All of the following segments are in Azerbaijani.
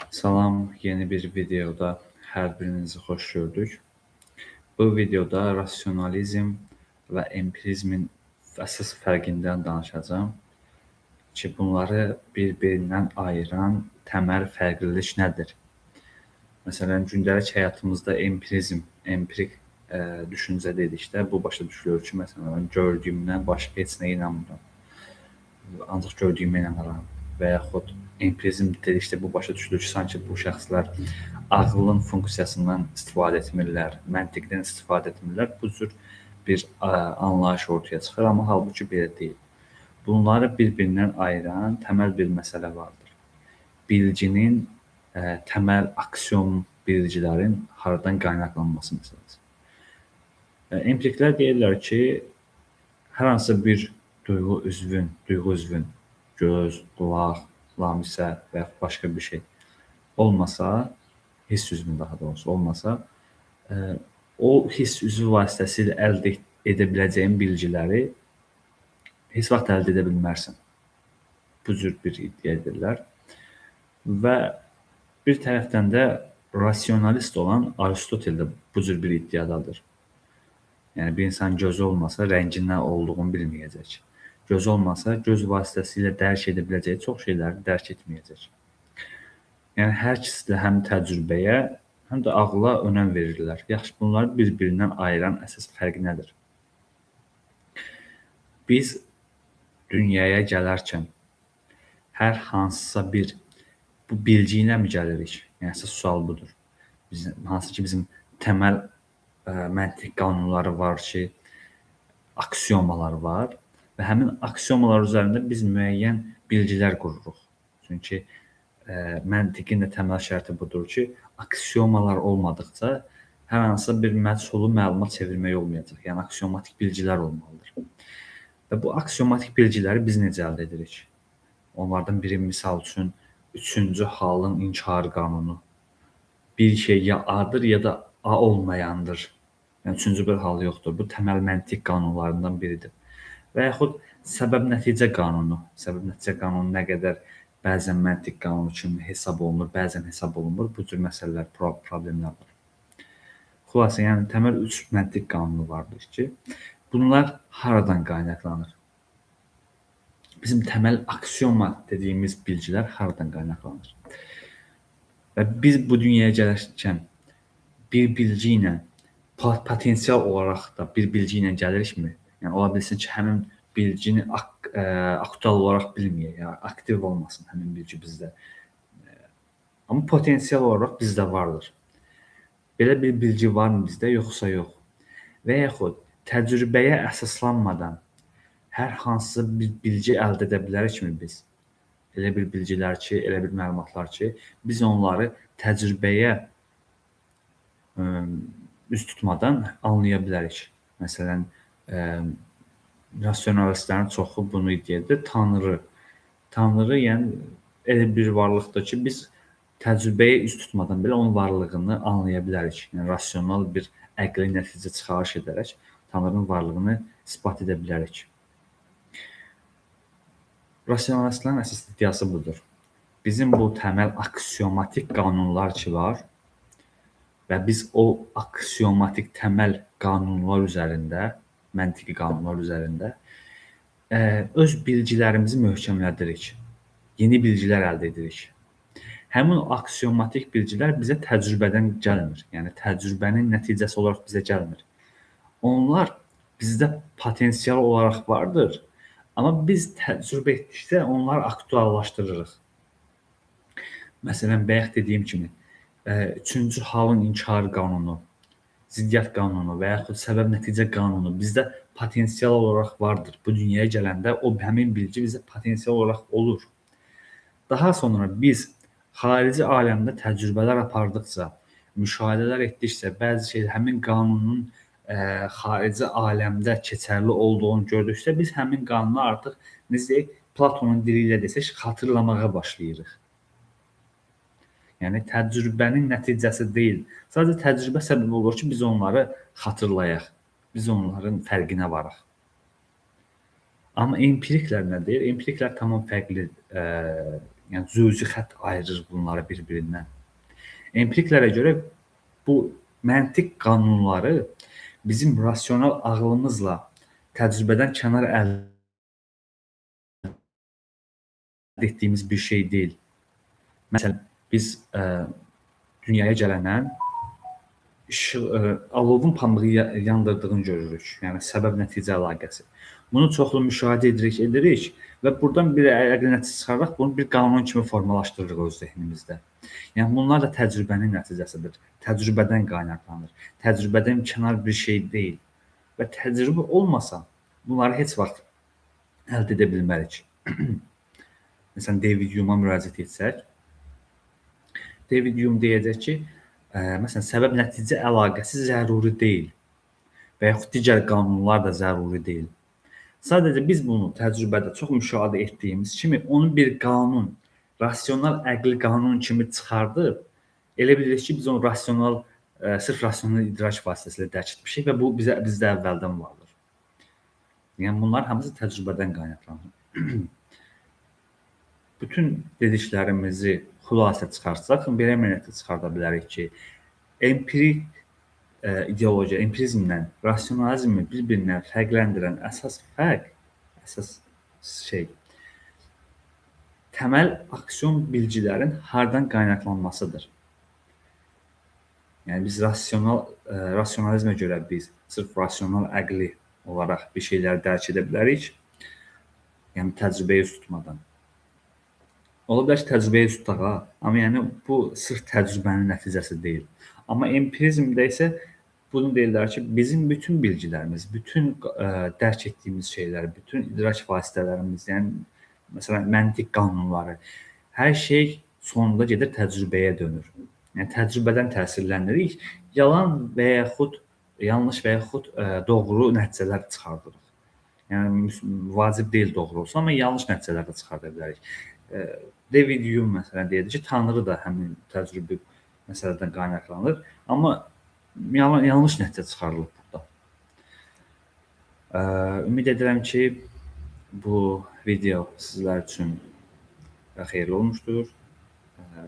Salam, yeni bir videoda hər birinizi xoş gördük. Bu videoda rasionalizm və empirizmin əsas fərqindən danışacağım ki, bunları bir-birindən ayıran təməl fərqlilik nədir? Məsələn, gündəlik həyatımızda empirik düşüncə dedikdə bu başa düşülür ki, məsələn, gördüyümdən başqa heç nəyə inanmıram. Ancaq gördüyümə inanıram və yaxud empirizm dedikdə bu başa düşülür ki, sanki bu şəxslər ağlın funksiyasından istifadə etmirlər, məntiqdən istifadə etmirlər. Bu cür bir anlayış ortaya çıxır, amma halbuki belə deyil. Bunları bir-birindən ayıran təməl bir məsələ vardır. Bilginin təməl aksiom bilgilərin haradan qaynaqlanması məsələsi. Empiriklər deyirlər ki, hər hansı bir duyğu üzvün, göz, qulaq, lamisə və yaxud başqa bir şey olmasa, hiss üzvün daha doğrusu olmasa, o hiss üzvü vasitəsilə əldə edə biləcəyin bilgiləri heç vaxt əldə edə bilmərsən. Bu cür bir iddia edirlər. Və bir tərəfdən də rasionalist olan Aristotel də bu cür bir iddiadadır. Yəni, bir insan gözü olmasa, rəngindən olduğunu bilməyəcək. Göz olmasa, göz vasitəsilə dərk edə biləcəyi çox şeyləri dərk etməyəcək. Yəni, hər ikisi də həm təcrübəyə, həm də ağla önəm verirlər. Yaxşı, bunları bir-birindən ayıran əsas fərq nədir? Biz dünyaya gələrkən hər hansısa bir bu bilgi ilə mi gəlirik? Yəni, əsas sual budur. Hansı ki, bizim təməl məntiq qanunları var ki, aksiomalar var və həmin aksiomalar üzərində biz müəyyən bilgilər qururuq. Çünki məntiqin də təməl şərti budur ki, aksiomalar olmadıqca hər hansısa bir məchulu məlumat çevirmək olmayacaq. Yəni, aksiomatik bilgilər olmalıdır. Və bu aksiomatik bilgiləri biz necə əldə edirik? Onlardan biri, misal üçün, üçüncü halın inkar qanunu. Bir şey ya A-dır, ya da A olmayandır. Yəni, üçüncü bir hal yoxdur. Bu təməl məntiq qanunlarından biridir. Və yaxud səbəb-nəticə qanunu. Səbəb-nəticə qanunu nə qədər bəzən məntiq qanunu kimi hesab olunur, bəzən hesab olunmur. Bu cür məsələlər, problemlər var. Xülasə, yəni təməl 3 məntiq qanunu vardır ki, bunlar haradan qaynaqlanır? Bizim təməl aksioma dediyimiz bilgilər haradan qaynaqlanır? Və biz bu dünyaya gələrkən bir bilgi ilə potensial olaraq da bir bilgi ilə gəlirikmi? Yəni, ola bilsin ki, həmin bilgini aktual olaraq bilməyək, yəni aktiv olmasın həmin bilgi bizdə. Amma potensial olaraq bizdə vardır. Belə bir bilgi varmı bizdə, yoxsa yox? Və yaxud təcrübəyə əsaslanmadan hər hansı bir bilgi əldə edə bilərikmi biz? Elə bir bilgilər ki, elə bir məlumatlar ki, biz onları təcrübəyə üz tutmadan anlaya bilərik. Məsələn, rasionalistlərin çoxu bunu iddia edir. Tanrı, yəni elə bir varlıqdır ki, biz təcrübəyə üz tutmadan belə onun varlığını anlaya bilərik. Yəni, rasional bir əqli nəticə çıxarış edərək Tanrının varlığını isbat edə bilərik. Rasionalistlərin əsas iddiası budur. Bizim bu təməl aksiomatik qanunlar ki var və biz o aksiomatik təməl qanunlar üzərində, məntiqi qanunlar üzərində öz bilgilərimizi möhkəmlədirik. Yeni bilgilər əldə edirik. Həmin aksiomatik bilgilər bizə təcrübədən gəlmir. Yəni, təcrübənin nəticəsi olaraq bizə gəlmir. Onlar bizdə potensial olaraq vardır, amma biz təcrübə etdikdə onları aktuallaşdırırıq. Məsələn, bayaq dediyim kimi, üçüncü halın inkar qanunu, ziddiyyət qanunu və yaxud səbəb-nəticə qanunu bizdə potensial olaraq vardır. Bu dünyaya gələndə həmin bilgi bizə potensial olaraq olur. Daha sonra biz xarici aləmdə təcrübələr apardıqca, müşahidələr etdikcə, bəzi şeylər həmin qanunun xarici aləmdə keçərli olduğunu gördükdə biz həmin qanunu artıq, necə deyək, Platonun dili ilə desək, xatırlamağa başlayırıq. Yəni, təcrübənin nəticəsi deyil. Sadəcə təcrübə səbəb olur ki, biz onları xatırlayaq. Biz onların fərqinə varaq. Amma empiriklər nə deyir? Empiriklər tamam fərqli, yəni cüzi xətt ayırır bunları bir-birindən. Empiriklərə görə bu məntiq qanunları bizim rasional ağlımızla təcrübədən kənar əldə etdiyimiz bir şey deyil. Məsələn, biz dünyaya gələnən alovun pambığı yandırdığını görürük. Yəni səbəb-nəticə əlaqəsi. Bunu çoxlu müşahidə edirik və buradan bir əqli nəticə çıxararaq bunu bir qanun kimi formalaşdırırıq öz zehnimizdə. Yəni bunlar da təcrübənin nəticəsidir. Təcrübədən qaynaqlanır. Təcrübədən kənar bir şey deyil. Və təcrübə olmasa bunları heç vaxt əldə edə bilmərik. Məsələn, David Hume'a müraciət etsək, David Hume deyəcək ki, məsələn, səbəb-nəticə əlaqəsi zəruri deyil və yaxud digər qanunlar da zəruri deyil. Sadəcə biz bunu təcrübədə çox müşahidə etdiyimiz kimi onu bir qanun, rasional əqli qanun kimi çıxardıb, elə bilirik ki, biz onu sırf rasional idrak vasitəsilə dərk etmişik və bu bizdə əvvəldən vardır. Yəni bunlar hamısı təcrübədən qaynaqlanır. Bütün dediklərimizi xülasə çıxarsaq, belə nəticə çıxarda bilərik ki, empirik ideologiya, empirizmlə rasionalizmi bir-birindən fərqləndirən əsas təməl aksiyon bilgilərin hardan qaynaqlanmasıdır. Yəni biz rasionalizmə görə biz sırf rasional əqli olaraq bir şeyləri dərk edə bilərik, yəni təcrübəyə üst tutmadan. Ola bilər ki, təcrübəyə üst tutaq, amma yəni bu sırf təcrübənin nəticəsi deyil. Amma empirizmdə isə bunu deyirlər ki, bizim bütün bilgilərimiz, bütün dərk etdiyimiz şeylər, bütün idrak vasitələrimiz, yəni məsələn məntiq qanunları, hər şey sonunda gedir təcrübəyə dönür. Yəni təcrübədən təsirlənirik, yanlış və yaxud doğru nəticələr çıxardırıq. Yəni vacib deyil doğru olsun, amma yanlış nəticələr də çıxarda bilərik. David Hume məsələn deyirdi ki, Tanrı da həmin təcrübə məsələdən qaynaqlanır, amma yanlış nəticə çıxarılıb burada. Ümid edirəm ki, bu video sizlər üçün xeyirli olmuşdur.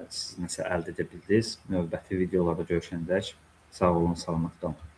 Siz nəsə əldə edə bildiniz. Növbəti videolarda görüşəndək sağ olun, salamat qalın.